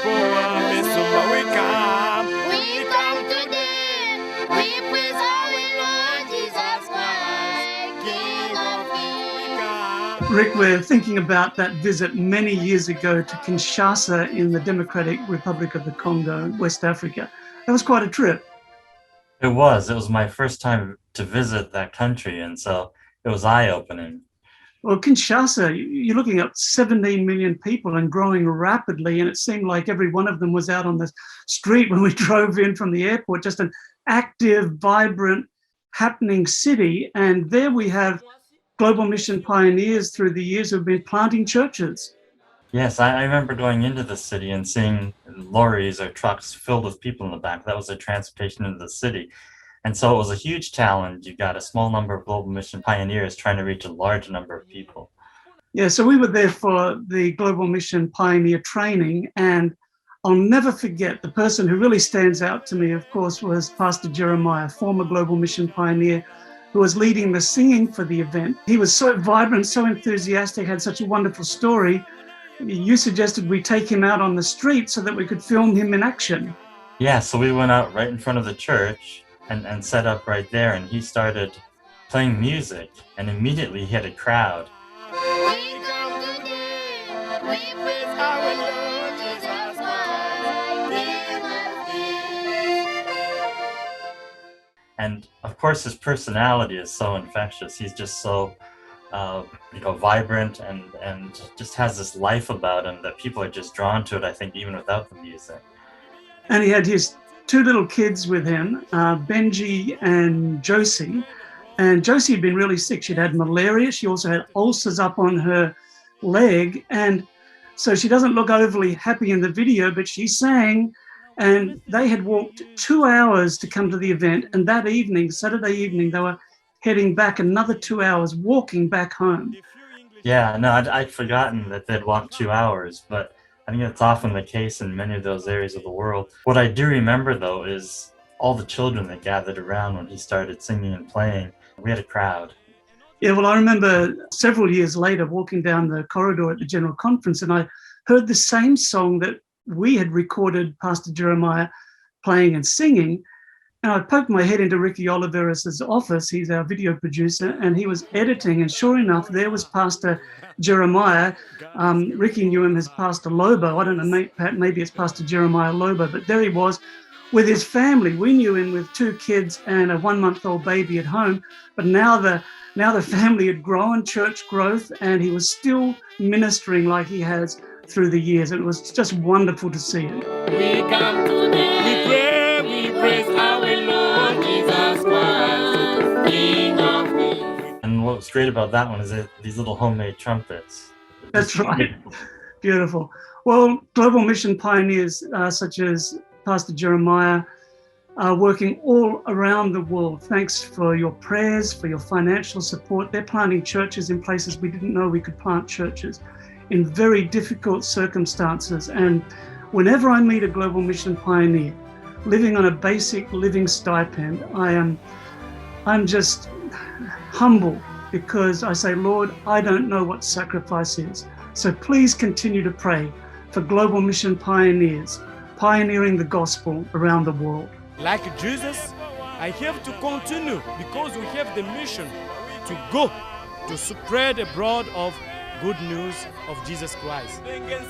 We come today. We praise our Lord Jesus Christ, King of Kings. Rick, we're thinking about that visit many years ago to Kinshasa in the Democratic Republic of the Congo, West Africa. That was quite a trip. It was my first time to visit that country, and so it was eye-opening. Well, Kinshasa, you're looking at 17 million people and growing rapidly, and it seemed like every one of them was out on the street when we drove in from the airport, just an active, vibrant, happening city. And there we have global mission pioneers through the years who've been planting churches. Yes, I remember going into the city and seeing lorries or trucks filled with people in the back. That was their transportation into the city. And so it was a huge challenge. You got a small number of global mission pioneers trying to reach a large number of people. Yeah, so we were there for the Global Mission Pioneer training, and I'll never forget the person who really stands out to me, of course, was Pastor Jeremiah, former Global Mission Pioneer, who was leading the singing for the event. He was so vibrant, so enthusiastic, had such a wonderful story. You suggested we take him out on the street so that we could film him in action. Yeah, so we went out right in front of the church and set up right there, and he started playing music, and immediately he had a crowd. We come today. We praise our Lord Jesus Christ, King of Kings. And of course, his personality is so infectious. He's just so vibrant and just has this life about him that people are just drawn to it, I think, even without the music. And he had his two little kids with him, Benji and Josie. And Josie had been really sick. She'd had malaria. She also had ulcers up on her leg. And so she doesn't look overly happy in the video, but she sang. And they had walked 2 hours to come to the event. And that evening, Saturday evening, they were heading back another 2 hours, walking back home. Yeah, no, I'd forgotten that they'd walked 2 hours, but I think that's often the case in many of those areas of the world. What I do remember, though, is all the children that gathered around when he started singing and playing. We had a crowd. Yeah, well, I remember several years later walking down the corridor at the General Conference, and I heard the same song that we had recorded Pastor Jeremiah playing and singing. And I poked my head into Ricky Oliveras' office. He's our video producer, and he was editing. And sure enough, there was Pastor Jeremiah. Ricky knew him as Pastor Lobo. I don't know, maybe it's Pastor Jeremiah Lobo, but there he was with his family. We knew him with 2 kids and a 1-month-old baby at home. But now the family had grown, church growth, and he was still ministering like he has through the years. And it was just wonderful to see it. We come today. We pray, we praise our Lord Jesus Christ, King of Kings. And what's great about that one is these little homemade trumpets. That's right. Beautiful. Well, global mission pioneers such as Pastor Jeremiah are working all around the world. Thanks for your prayers, for your financial support. They're planting churches in places we didn't know we could plant churches in very difficult circumstances. And whenever I meet a global mission pioneer living on a basic living stipend, I'm just humble, because I say, Lord, I don't know what sacrifice is. So please continue to pray for global mission pioneers, pioneering the gospel around the world. Like Jesus, I have to continue because we have the mission to go to spread abroad of good news of Jesus Christ. Amen.